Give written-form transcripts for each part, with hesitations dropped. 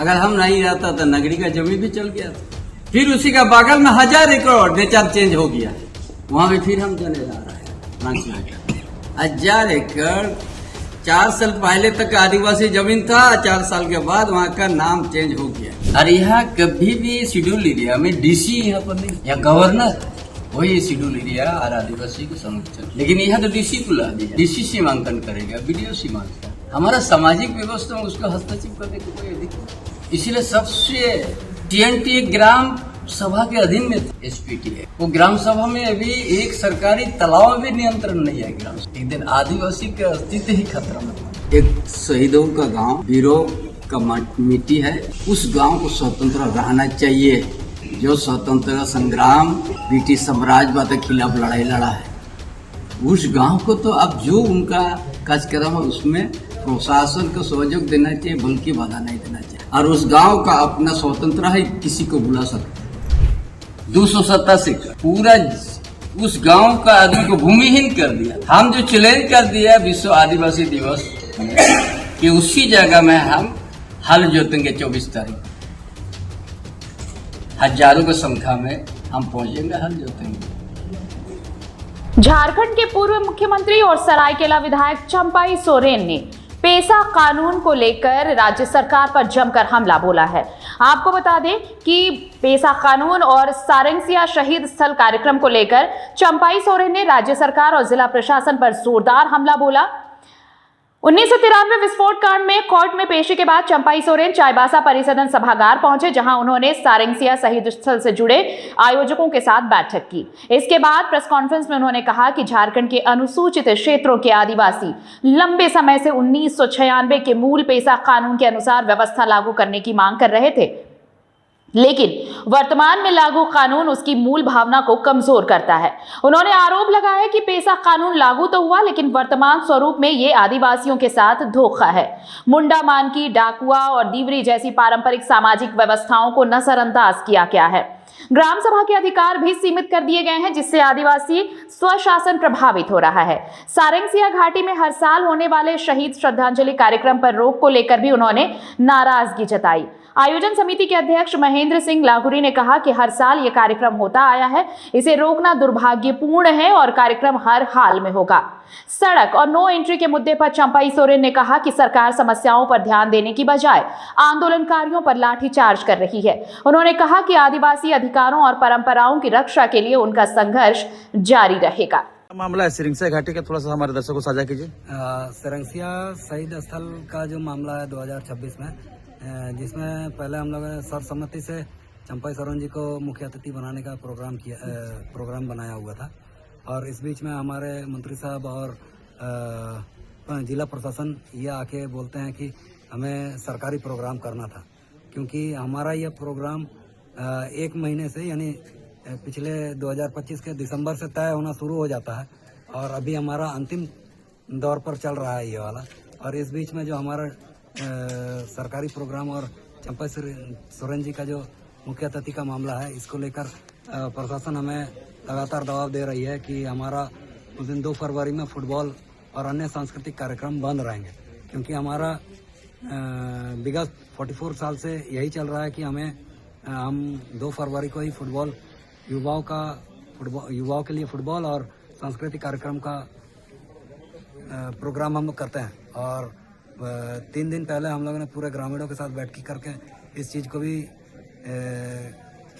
अगर हम नहीं रहता तो नगरी का जमीन भी चल गया था। फिर उसी का बगल में 1000 एकड़ नेचर चेंज हो गया, वहां भी फिर हम चले जा रहे हैं। 1000 एकड़ 4 साल पहले तक आदिवासी जमीन था, 4 साल के बाद वहाँ का नाम चेंज हो गया। और यहाँ कभी भी शेड्यूल एरिया में डीसी यहाँ पर नहीं, यहाँ गवर्नर वही शेड्यूल एरिया और आदिवासी को संरक्षण, लेकिन यहाँ तो डीसी को ला दिया। डीसी सीमांकन करेगा, बीडीओ सीमांकन। हमारा सामाजिक व्यवस्था में उसको हस्तक्षेप करने की कोई अधिकार नहीं। इसीलिए सबसे TNT ग्राम सभा के अधीन में SPT है, वो ग्राम सभा में अभी एक सरकारी तालाब में नियंत्रण नहीं है। ग्राम एक दिन आदिवासी के अस्तित्व ही खतरा में। एक शहीदों का गांव वीरों का मिट्टी है, उस गांव को स्वतंत्र रहना चाहिए। जो स्वतंत्रता संग्राम ब्रिटिश साम्राज्यवाद के खिलाफ लड़ाई लड़ा है, उस गांव को तो अब जो उनका कार्यक्रम है उसमें प्रशासन को सहयोग देना चाहिए, बल्कि बाधा नहीं देना चाहिए। और उस गांव का अपना स्वतंत्र है, किसी को बुला सकते। 287 का पूरा उस गांव का आदमी को भूमिहीन कर दिया। हम जो चैलेंज कर दिया विश्व आदिवासी दिवस कि उसी जगह में हम हल जोतेंगे 24 तारीख, हजारों की संख्या में हम पहुंचेंगे, हल जोतेंगे। झारखंड के पूर्व मुख्यमंत्री और सरायकेला विधायक चंपाई सोरेन ने पेसा कानून को लेकर राज्य सरकार पर जमकर हमला बोला है। आपको बता दें कि पेसा कानून और सारंगसिया शहीद स्थल कार्यक्रम को लेकर चंपाई सोरेन ने राज्य सरकार और जिला प्रशासन पर जोरदार हमला बोला। 1993 विस्फोट कांड में कोर्ट में पेशी के बाद चंपाई सोरेन चाईबासा परिसदन सभागार पहुंचे, जहां उन्होंने सारंगसिया शहीद स्थल से जुड़े आयोजकों के साथ बैठक की। इसके बाद प्रेस कॉन्फ्रेंस में उन्होंने कहा कि झारखंड के अनुसूचित क्षेत्रों के आदिवासी लंबे समय से 1996 के मूल पेसा कानून के अनुसार व्यवस्था लागू करने की मांग कर रहे थे, लेकिन वर्तमान में लागू कानून उसकी मूल भावना को कमजोर करता है। उन्होंने आरोप लगाया कि पेसा कानून लागू तो हुआ, लेकिन वर्तमान स्वरूप में ये आदिवासियों के साथ धोखा है। मुंडा मानकी, डाकुआ और दीवरी जैसी पारंपरिक सामाजिक व्यवस्थाओं को नजरअंदाज किया गया है। ग्राम सभा के अधिकार भी सीमित कर दिए गए हैं, जिससे आदिवासी स्वशासन प्रभावित हो रहा है। सारंगसिया घाटी में हर साल होने वाले शहीद श्रद्धांजलि कार्यक्रम पर रोक को लेकर भी उन्होंने नाराजगी जताई। आयोजन समिति के अध्यक्ष महेंद्र सिंह लाहुरी ने कहा कि हर साल ये कार्यक्रम होता आया है, इसे रोकना दुर्भाग्यपूर्ण है और कार्यक्रम हर हाल में होगा। सड़क और नो एंट्री के मुद्दे पर चंपाई सोरेन ने कहा कि सरकार समस्याओं पर ध्यान देने की बजाय आंदोलनकारियों पर लाठीचार्ज कर रही है। उन्होंने कहा कि आदिवासी अधिकारों और परंपराओं की रक्षा के लिए उनका संघर्ष जारी रहेगा। मामला है सिरंगसिया घाटी का, थोड़ा सा हमारे दर्शकों को साझा कीजिए। सिरंगसिया शहीद स्थल का जो मामला है 2026 में, जिसमें पहले हम लोगों ने सर्वसम्मति से चंपाई सोरेन जी को मुख्य अतिथि बनाने का प्रोग्राम बनाया हुआ था। और इस बीच में हमारे मंत्री साहब और जिला प्रशासन ये आके बोलते हैं कि हमें सरकारी प्रोग्राम करना था, क्योंकि हमारा यह प्रोग्राम 1 महीने से यानी पिछले 2025 के दिसंबर से तय होना शुरू हो जाता है, और अभी हमारा अंतिम दौर पर चल रहा है ये वाला। और इस बीच में जो हमारा सरकारी प्रोग्राम और चंपाई सोरेन जी का जो मुख्य अतिथि का मामला है, इसको लेकर प्रशासन हमें लगातार दबाव दे रही है कि हमारा उस दिन 2 फरवरी में फुटबॉल और अन्य सांस्कृतिक कार्यक्रम बंद रहेंगे, क्योंकि हमारा विगत 44 साल से यही चल रहा है कि हम 2 फरवरी को ही युवाओं के लिए फुटबॉल और सांस्कृतिक कार्यक्रम का प्रोग्राम हम लोग करते हैं। और 3 दिन पहले हम लोगों ने पूरे ग्रामीणों के साथ बैठक करके इस चीज़ को भी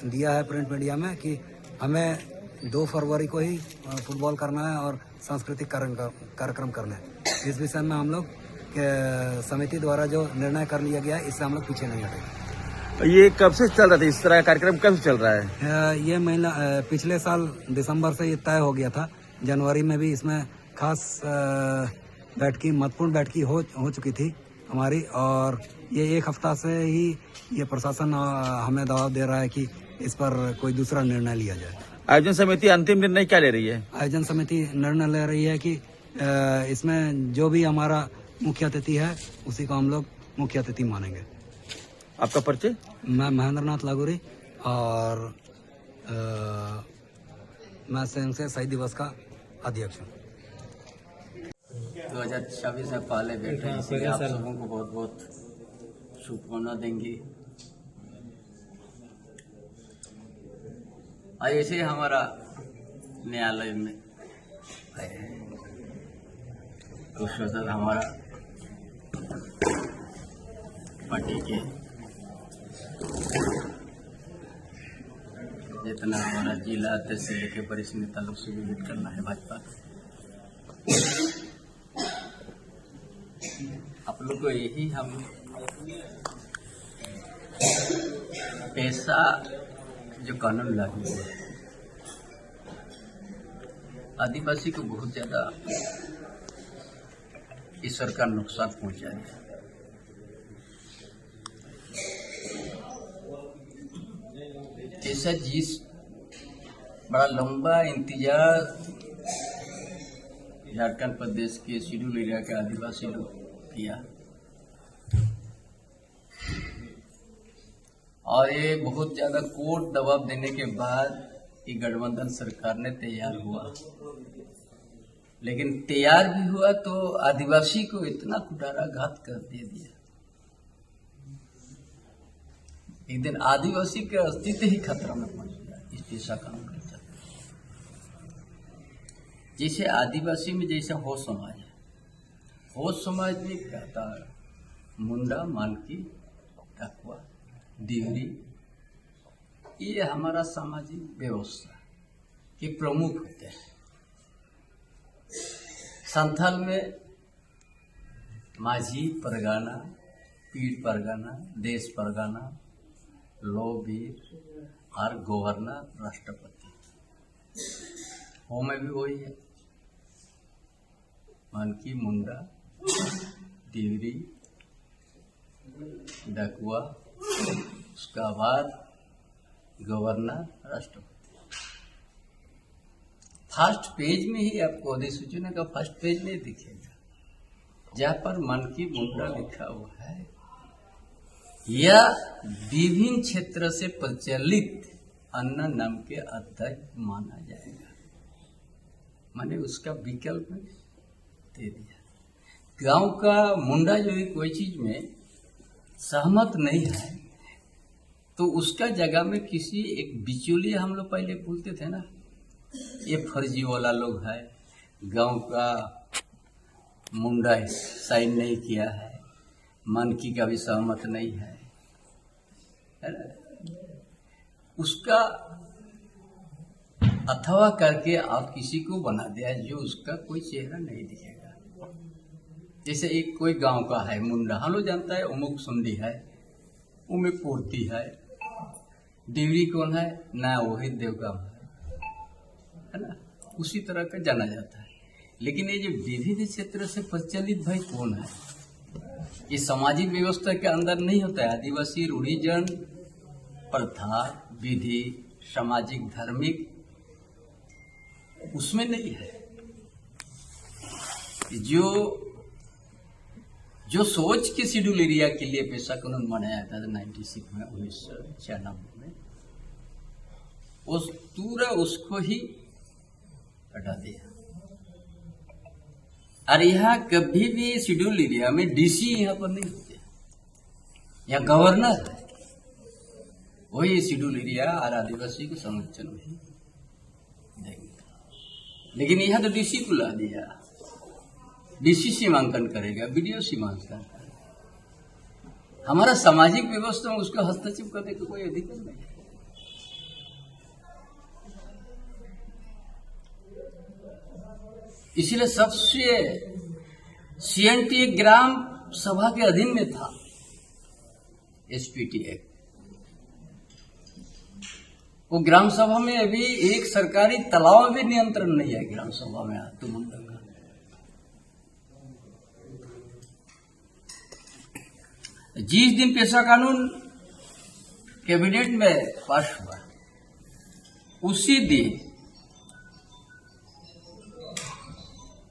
दिया है प्रिंट मीडिया में कि हमें 2 फरवरी को ही फुटबॉल करना है और सांस्कृतिक कार्यक्रम करना है। इस विषय में हम लोग समिति द्वारा जो निर्णय कर लिया गया है, इससे हम लोग पीछे नहीं हटेंगे। ये कब से चल रहा था, इस तरह का कार्यक्रम कब से चल रहा है? ये महीना पिछले साल दिसंबर से ये तय हो गया था। जनवरी में भी इसमें खास महत्वपूर्ण बैठकी हो चुकी थी हमारी, और ये 1 हफ्ता से ही ये प्रशासन हमें दबाव दे रहा है कि इस पर कोई दूसरा निर्णय लिया जाए। आयोजन समिति अंतिम निर्णय क्या ले रही है? आयोजन समिति निर्णय ले रही है कि इसमें जो भी हमारा मुख्य अतिथि है उसी को हम लोग मुख्य अतिथि मानेंगे। आपका परिचय? मैं महेंद्र नाथ लागूरी, और मैं सिरंगसिया शहीद दिवस का अध्यक्ष हूँ। 2026 से पहले बैठे, इसलिए आप सबों को बहुत बहुत शुभकामना देंगे। ऐसे हमारा न्यायालय में तो सदर हमारा पार्टी के जितना हमारा जिला अध्यक्ष से लेकर वरिष्ठ नेता लोग से विजिट करना है भाजपा। आप लोग को यही हम पैसा जो कानून लागू हुआ आदिवासी को बहुत ज्यादा इस सरकार नुकसान पहुंचा है। ऐसा जिस बड़ा लंबा इंतजार झारखंड प्रदेश के शेड्यूल एरिया के आदिवासी लोग किया और ये बहुत ज्यादा कोर्ट दबाव देने के बाद ये गठबंधन सरकार ने तैयार हुआ, लेकिन तैयार भी हुआ तो आदिवासी को इतना कुठाराघात कर दे दिया। एक दिन आदिवासी के अस्तित्व ही खतरा में पहुंच गया इस पेशा कानून के चलते। जैसे आदिवासी में जैसे हो समाज है, हो समाज में क्या था, मुंडा, मालकी, टकुआ, डिहरी, ये हमारा सामाजिक व्यवस्था के प्रमुख होते हैं। संथाल में माझी परगाना, पीर परगाना, देश परगाना, लोबीर और गवर्नर, राष्ट्रपति। हो में भी वही है, मानकी, मुंडा, डिहरी, डकुआ, उसका बाद गवर्नर, राष्ट्रपति। फर्स्ट पेज में ही आपको अधिसूचना का फर्स्ट पेज में दिखेगा, जहाँ पर मानकी, मुंडा लिखा हुआ है। यह विभिन्न क्षेत्र से प्रचलित अन्य नाम के अध्यक्ष माना जाएगा। मैंने उसका विकल्प दे दिया। गांव का मुंडा जो है कोई चीज में सहमत नहीं है तो उसका जगह में किसी एक बिचौलिया, हम लोग पहले बोलते थे ना, ये फर्जी वाला लोग है, गांव का मुंडा साइन नहीं किया है, मानकी का भी सहमत नहीं है ना? उसका अथवा करके आप किसी को बना दिया जो उसका कोई चेहरा नहीं दिखेगा। जैसे एक कोई गांव का है मुंडा, हम लोग जानता है उमुक सुंडी है, उमुक पूर्ति है, डिवरी कौन है ना, वही देवगाम है ना, उसी तरह का जाना जाता है। लेकिन ये जो विविध क्षेत्र से प्रचलित भाई कौन है, ये सामाजिक व्यवस्था के अंदर नहीं होता है। आदिवासी रूढ़िजन, प्रथा, विधि, सामाजिक, धार्मिक उसमें नहीं है। जो सोच के शेड्यूल एरिया के लिए पेशा कानून बनाया था 96 में, 1996 में, उस पूरा उसको ही हटा दिया। और यहाँ कभी भी शेड्यूल एरिया में डीसी यहाँ पर नहीं होते, यहाँ गवर्नर है, वही शेड्यूल एरिया और आदिवासी को संरक्षण में देंगे। लेकिन यहाँ तो डीसी को ला दिया, डीसी सीमांकन करेगा, बीडीओ सीमांकन करेगा। हमारा सामाजिक व्यवस्था में उसका हस्तक्षेप करने का कोई अधिकार नहीं है। इसीलिए सबसे सीएनटी ग्राम सभा के अधीन में था एसपीटी एक्ट। वो ग्राम सभा में अभी एक सरकारी तालाब में भी नियंत्रण नहीं है। ग्राम सभा में तो मुंडा का जिस दिन पेशा कानून कैबिनेट में पास हुआ उसी दिन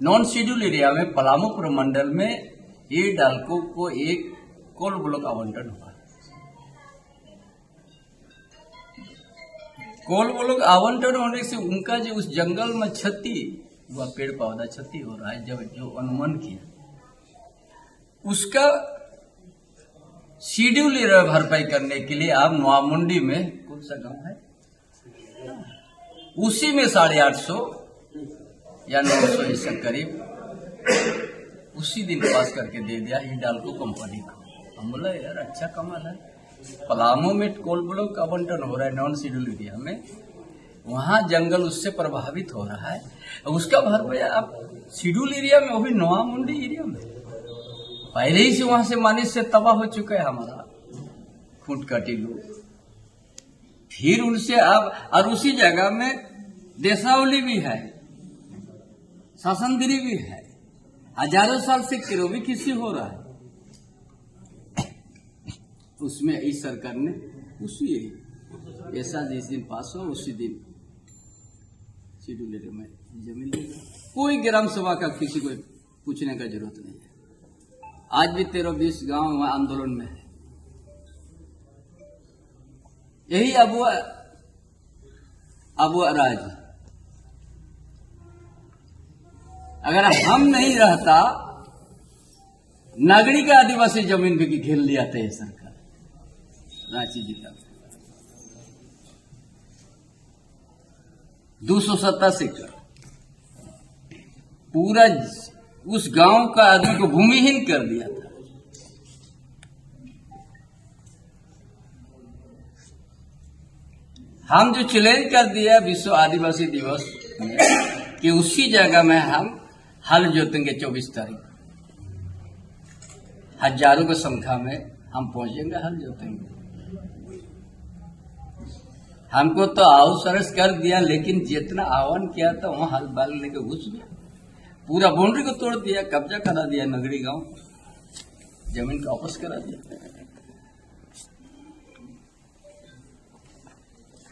नॉन शेड्यूल एरिया में पलामू प्रमंडल में ये डालको को एक कोल ब्लॉक आवंटन हुआ। कोल ब्लॉक आवंटन होने से उनका जो उस जंगल में क्षति हुआ, पेड़ पौधा क्षति हो रहा है, जब जो अनुमान किया उसका शेड्यूल भरपाई करने के लिए आप नोआमुंडी में कौन सा गांव है, उसी में 850 या 900 इसका करीब उसी दिन पास करके दे दिया हिंडाल्को कंपनी को। हम बोला यार अच्छा कमाल है, पलामू में कोल ब्लॉक का आवंटन हो रहा है नॉन शेड्यूल एरिया में, वहां जंगल उससे प्रभावित हो रहा है, उसका भरपाई आप शेड्यूल एरिया में, वो भी नोआमुंडी एरिया में। पहले ही से वहां से मानिस से तबाह हो चुका है हमारा खूंट काटी लोग, फिर उनसे आप, और उसी जगह में देसावली भी है, शासनगिरी भी है, हजारों साल से किरोवी किसी हो रहा है, उसमें इस सरकार ने उसी ऐसा जिस दिन पास हो उसी दिन शेड्यूल एरिया में जमीन ली। कोई ग्राम सभा का किसी को पूछने का जरूरत नहीं है। आज भी 13-20 गांव वहां आंदोलन में है। यही अबू राज, अगर हम नहीं रहता, नागरिक का आदिवासी जमीन भी घेर लिया था ये सरकार, रांची जिला 287 एकड़ पूरा उस गांव का आदमी को भूमिहीन कर दिया था। हम जो चैलेंज कर दिया विश्व आदिवासी दिवस में कि उसी जगह में हम हल जोतेंगे 24 तारीख, हजारों की संख्या में हम पहुंचेंगे, हल जोतेंगे। हमको तो हाउस अरेस्ट कर दिया, लेकिन जितना आह्वान किया था वहां हल बाल लेके घुस गया, पूरा बाउंड्री को तोड़ दिया, कब्जा करा दिया, नगरी गांव जमीन को वापस करा दिया।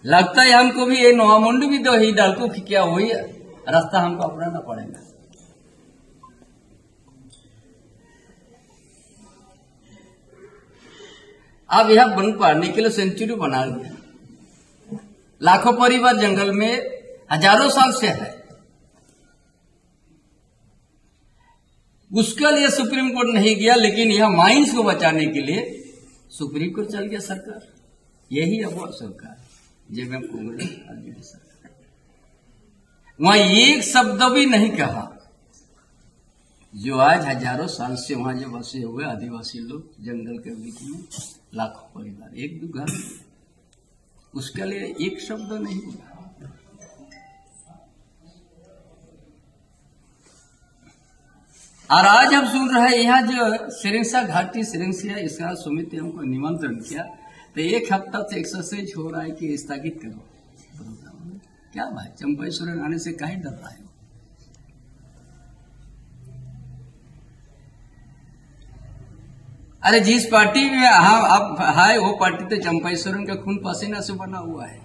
लगता है हमको भी ये नोआमुंडी भी तो ही डालको की क्या हुई, रास्ता हमको अपनाना पड़ेगा। अब यह वन पाड़ने के लिए सेंचुरी बना दिया, लाखों परिवार जंगल में हजारों साल से है, उसके लिए सुप्रीम कोर्ट नहीं गया, लेकिन यह माइंस को बचाने के लिए सुप्रीम कोर्ट चल गया सरकार। यही अब सरकार जेएमएम कांग्रेस सरकार, वहां एक शब्द भी नहीं कहा जो आज हजारों साल से वहां जो बसे हुए आदिवासी लोग जंगल के बीच में, लाखों परिवार, एक दो घर, उसके लिए एक शब्द नहीं बोला। और आज हम सुन रहे हैं यहाँ जो सिरिंसा घाटी सिरिंसिया इसका समिति हमको निमंत्रण किया, तो एक हफ्ता से एक्सरसाइज हो रहा है कि स्थगित करो प्रोग्राम। क्या भाई, चंपाई सोरेन आने से काहे डर रहा है? अरे जिस पार्टी में आप है वो पार्टी तो चंपाई सोरेन का खून पसीना से बना हुआ है।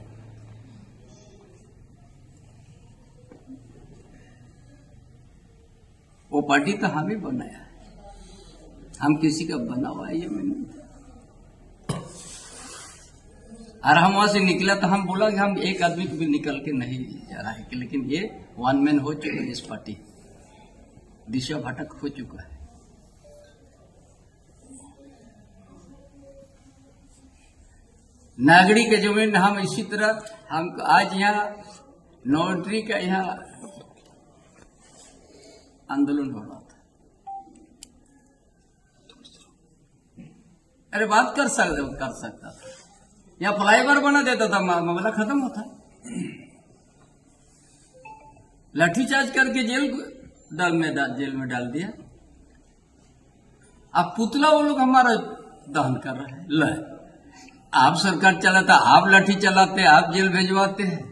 वो पार्टी तो हम ही बनाया है, हम किसी का बना हुआ है ये मैं नहीं। और हम वहां से निकला तो हम बोला कि हम एक आदमी को भी निकल के नहीं जा रहा है, लेकिन ये वन मैन हो चुका है, इस पार्टी दिशा भटक हो चुका है। नागरिक के जमीन हम इसी तरह, हम आज यहाँ नोटरी का यहाँ आंदोलन हो रहा था, अरे बात कर सकता था, यहाँ फ्लाईओवर बना देता था, मामला खत्म होता। लाठीचार्ज करके जेल में डाल दिया। अब पुतला वो लोग हमारा दहन कर रहे हैं। ल आप सरकार चलाता, आप लाठी चलाते, आप जेल भेजवाते हैं।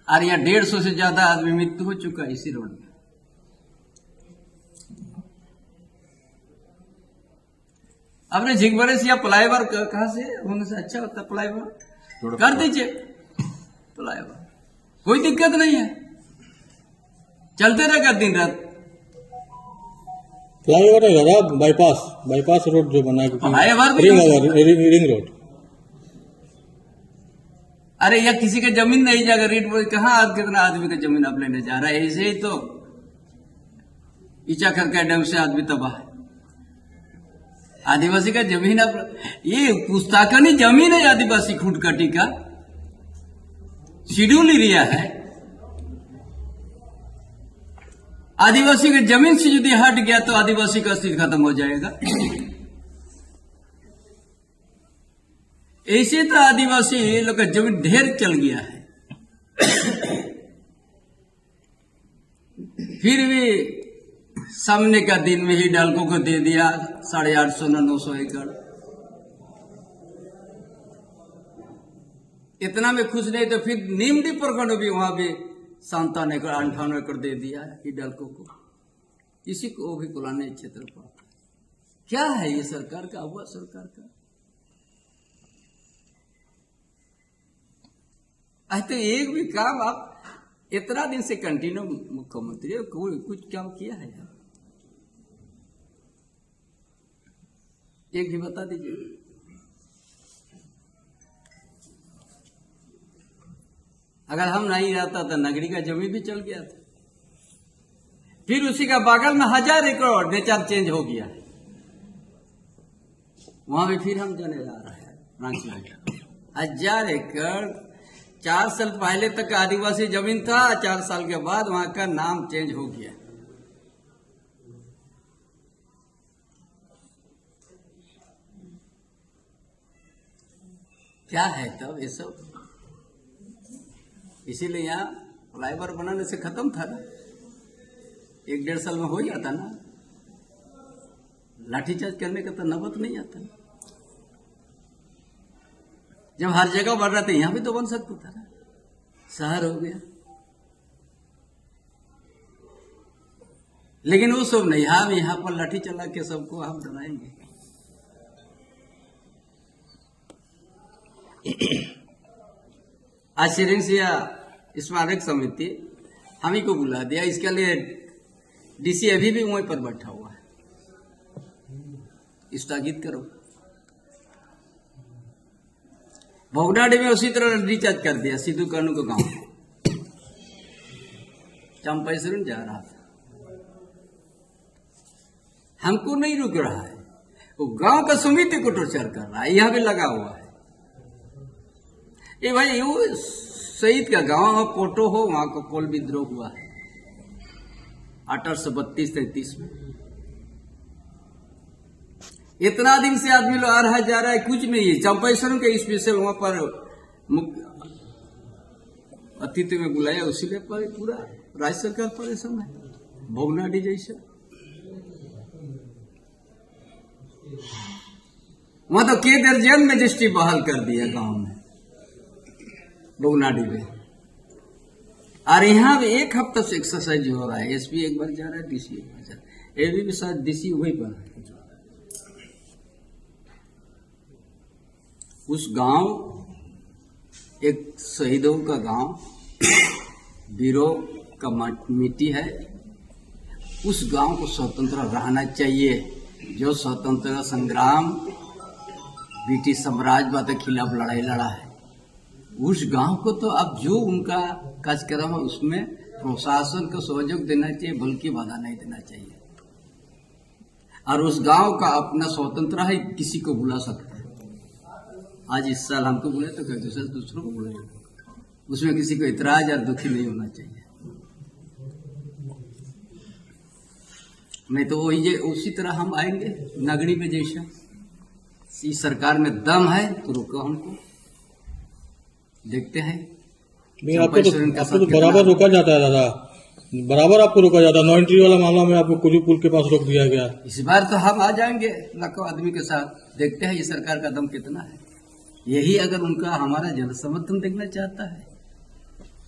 और यहाँ 150 से ज्यादा आदमी मृत्यु हो चुका है इसी रोड में। अपने झिंगबरे से या फ्लाईओवर कहां से होने से अच्छा होता, फ्लाईओवर कर दीजिए, फ्लाईओवर कोई दिक्कत नहीं है, चलते रहेगा दिन रात। फ्लाईओवर है, बाईपास रोड जो बना है, फ्लाईओवर रिंग रोड। अरे यह किसी का जमीन नहीं जाएगा रीट बोल कहाँ कितना आदमी का जमीन आप लेने जा रहा है। ऐसे ही तो ईचा करके डैम से आदमी तबाह है। आदिवासी का जमीन आप ये पुस्ताकनी जमीन है आदिवासी खुटकटी का शेड्यूल एरिया है। आदिवासी के जमीन से यदि हट गया तो आदिवासी का अस्तित्व खत्म हो जाएगा। ऐसे तो आदिवासी लोग का जमीन ढेर चल गया है। फिर भी सामने का दिन में ही डालकों को दे दिया 850 ना 900 एकड़। इतना में खुश नहीं तो फिर नीमडी प्रखंड भी वहां भी 57 एकड़ 58 एकड़ दे दिया ही डालकों को। किसी को भी कुलाने क्षेत्र पर क्या है ये सरकार का हुआ सरकार का। आज तो एक भी काम आप इतना दिन से कंटिन्यू मुख्यमंत्री कोई कुछ काम किया है यार, एक भी बता दीजिए। अगर हम नहीं रहता तो नगरी का जमीन भी चल गया था। फिर उसी का बगल में 1000 एकड़ नेचर चेंज हो गया, वहां भी फिर हम जाने जा रहे हैं रांची में। 1000 एकड़ 4 साल पहले तक आदिवासी जमीन था, 4 साल के बाद वहां का नाम चेंज हो गया। क्या है तब ये सब। इसीलिए यहाँ फ्लाईओवर बनाने से खत्म था ना, 1-1.5 साल में हो जाता ना। लाठीचार्ज करने का तो नौबत नहीं आता। जब हर जगह बढ़ रहा था यहां भी तो बन सकता था ना, शहर हो गया। लेकिन वो सब नहीं, हम यहां पर लाठी चला के सबको हम डराएंगे। आज सिरिंसिया स्मारक समिति हम ही को बुला दिया, इसके लिए डीसी अभी भी वहीं पर बैठा हुआ है, स्थगित करो। भोगनाडी में उसी तरह रिचार्ज कर दिया सिद्धू कानू को गांव चंपाईसरून जा रहा था। हमको नहीं रुक रहा है, वो गांव का समिति को टोर्चर कर रहा है, यहां भी लगा हुआ है। ये भाई वो शहीद का गांव हो, पोटो हो, वहां का कोल विद्रोह हुआ है 1832-33 में। इतना दिन से आदमी लोग आ रहा है जा रहा है, कुछ नहीं है। चंपाईसरून के स्पेशल वहां पर अतिथि में बुलाया, उसी में पर पूरा राज्य सरकार परेशान है। भोगनाडी जैसा वहां तो के दर्जन मजिस्ट्री बहाल कर दिया गांव में भोगनाडी में। और यहाँ भी 1 हफ्ता से एक्सरसाइज हो रहा है। एसपी एक बार जा रहा है, डीसी एक बार जा रहा है, एबी भी शायद डीसी वही पर है। उस गांव एक शहीदों का गांव, वीरों का मिट्टी है। उस गांव को स्वतंत्र रहना चाहिए। जो स्वतंत्रता संग्राम ब्रिटिश साम्राज्यवाद के खिलाफ लड़ाई लड़ा है, उस गांव को तो अब जो उनका कार्यक्रम है उसमें प्रशासन को सहयोग देना चाहिए, बल्कि बाधा नहीं देना चाहिए। और उस गांव का अपना स्वतंत्र है, किसी को बुला सकता है। आज इस साल हमको बुलाए तो क्या दूसरों को बुलाएगा, उसमें किसी को इतराज और दुखी नहीं होना चाहिए। नहीं तो वो ये उसी तरह हम आएंगे नगरी में जैसा। इस सरकार में दम है तो रोको हमको, देखते हैं। नहीं, आपको तो बराबर रोका जाता है दादा, बराबर आपको रोका जाता है। 9 एंट्री वाला मामला में आपको कुली पुल के पास रोक दिया गया। इस बार तो हम आ जाएंगे लाखों आदमी के साथ, देखते हैं ये सरकार का दम कितना है। यही अगर उनका हमारा जन समर्थन देखना चाहता है,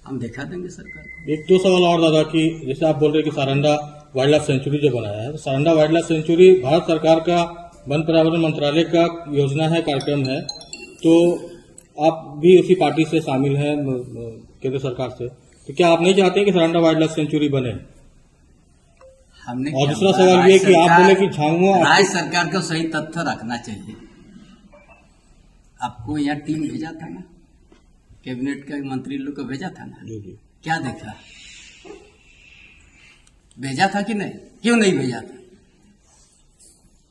हम दिखा देंगे सरकार को। 1-2 सवाल और दादा की, जैसे आप बोल रहे कि सारंडा वाइल्ड लाइफ सेंचुरी जो बनाया है, तो Saranda wild life sanctuary Bharat सरकार का वन पर्यावरण मंत्रालय का योजना है, कार्यक्रम है। तो आप भी उसी पार्टी से शामिल हैं केंद्र सरकार से, तो क्या आप नहीं चाहते कि सारंडा वाइल्ड लाइफ सेंचुरी बने? हमने और दूसरा सवाल ये कि आप बोले कि झांगुआ, राज्य सरकार को सही तथ्य रखना चाहिए। आपको यहाँ टीम भेजा था ना, कैबिनेट का मंत्री लोग को भेजा था ना, जी जी। क्या देखा? भेजा था कि नहीं? क्यों नहीं भेजा था?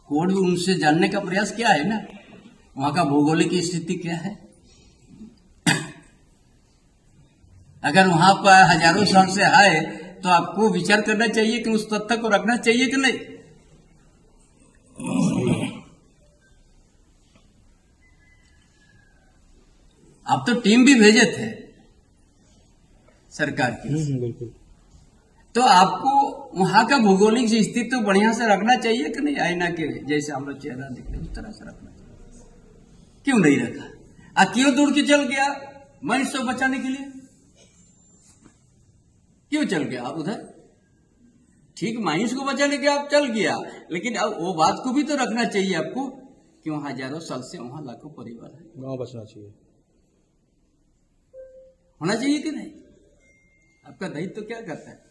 कोड भी उनसे जानने का प्रयास किया है ना, वहां का भौगोलिक स्थिति क्या है। अगर वहां पर हजारों साल से है तो आपको विचार करना चाहिए कि उस तथ्य को रखना चाहिए कि नहीं। आप तो टीम भी भेजे थे सरकार की, बिल्कुल। तो आपको वहां का भौगोलिक स्थिति तो बढ़िया से रखना चाहिए कि नहीं। आईना के जैसे हम लोग चेहरा दिखते उस तरह से रखना चाहिए, क्यों नहीं रखा? क्यों दूर के चल गया मनुष्य को बचाने के लिए? क्यों चल गया आप उधर? ठीक, माइंस को बचाने के आप चल गया, लेकिन अब वो बात को भी तो रखना चाहिए आपको कि वहां हजारों साल से वहां लाखों परिवार है, गाँव बचना चाहिए। होना चाहिए कि नहीं? आपका दायित्व तो क्या करता है?